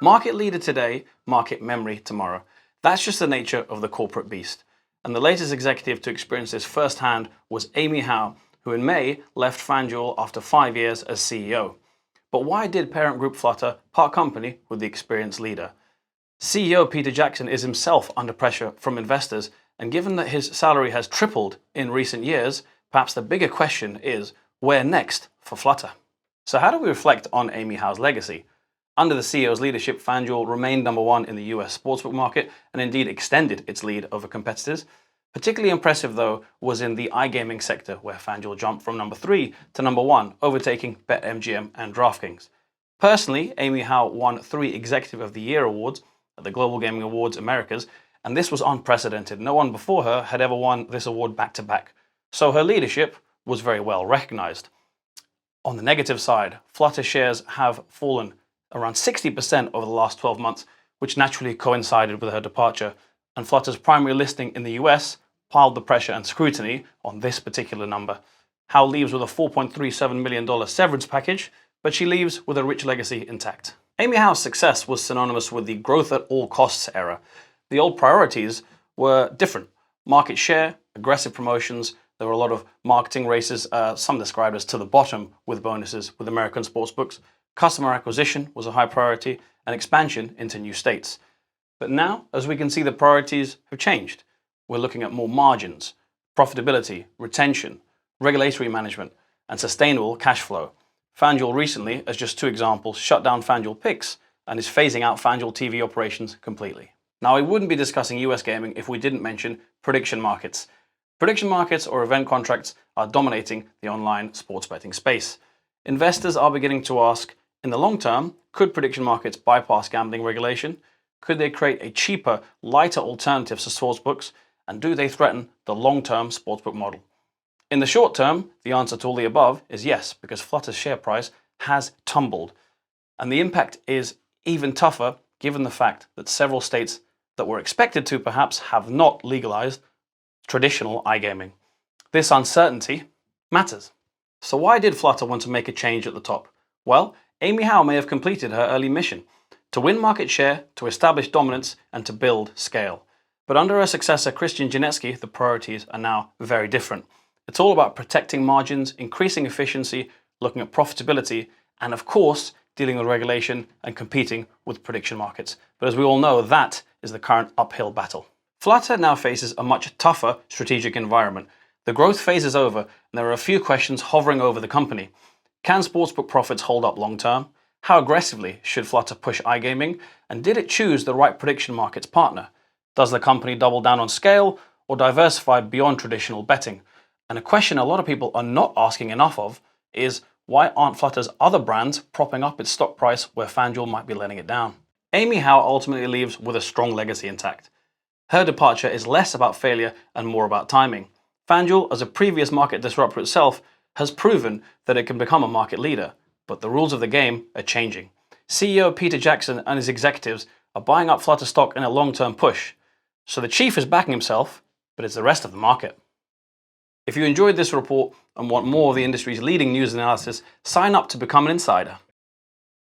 Market leader today, market memory tomorrow. That's just the nature of the corporate beast. And the latest executive to experience this firsthand was Amy Howe, who in May left FanDuel after 5 years as CEO. But why did parent group Flutter part company with the experienced leader? CEO Peter Jackson is himself under pressure from investors, and given that his salary has tripled in recent years, perhaps the bigger question is, where next for Flutter? So how do we reflect on Amy Howe's legacy? Under the CEO's leadership, FanDuel remained number one in the US sportsbook market and indeed extended its lead over competitors. Particularly impressive, though, was in the iGaming sector, where FanDuel jumped from number 3 to number 1, overtaking BetMGM and DraftKings. Personally, Amy Howe won 3 Executive of the Year awards at the Global Gaming Awards Americas, and this was unprecedented. No one before her had ever won this award back-to-back. So her leadership was very well recognized. On the negative side, Flutter shares have fallen around 60% over the last 12 months, which naturally coincided with her departure, and Flutter's primary listing in the US piled the pressure and scrutiny on this particular number. Howe leaves with a $4.37 million severance package, but she leaves with a rich legacy intact. Amy Howe's success was synonymous with the growth at all costs era. The old priorities were different. Market share, aggressive promotions, there were a lot of marketing races, some described as to the bottom with bonuses with American sportsbooks. Customer acquisition was a high priority, and expansion into new states. But now, as we can see, the priorities have changed. We're looking at more margins, profitability, retention, regulatory management, and sustainable cash flow. FanDuel recently, as just 2 examples, shut down FanDuel Picks and is phasing out FanDuel TV operations completely. Now, we wouldn't be discussing US gaming if we didn't mention prediction markets. Prediction markets or event contracts are dominating the online sports betting space. Investors are beginning to ask, in the long term, could prediction markets bypass gambling regulation? Could they create a cheaper, lighter alternative to sportsbooks? And do they threaten the long-term sportsbook model? In the short term, the answer to all the above is yes, because Flutter's share price has tumbled. And the impact is even tougher given the fact that several states that were expected to perhaps have not legalized traditional iGaming. This uncertainty matters. So why did Flutter want to make a change at the top? Well, Amy Howe may have completed her early mission: to win market share, to establish dominance, and to build scale. But under her successor, Christian Genetsky, the priorities are now very different. It's all about protecting margins, increasing efficiency, looking at profitability, and of course, dealing with regulation and competing with prediction markets. But as we all know, that is the current uphill battle. Flutter now faces a much tougher strategic environment. The growth phase is over, and there are a few questions hovering over the company. Can sportsbook profits hold up long term? How aggressively should Flutter push iGaming? And did it choose the right prediction markets partner? Does the company double down on scale or diversify beyond traditional betting? And a question a lot of people are not asking enough of is, why aren't Flutter's other brands propping up its stock price where FanDuel might be letting it down? Amy Howe ultimately leaves with a strong legacy intact. Her departure is less about failure and more about timing. FanDuel, as a previous market disruptor itself, has proven that it can become a market leader, but the rules of the game are changing. CEO Peter Jackson and his executives are buying up Flutter stock in a long-term push. So the chief is backing himself, but it's the rest of the market. If you enjoyed this report and want more of the industry's leading news analysis, sign up to become an insider.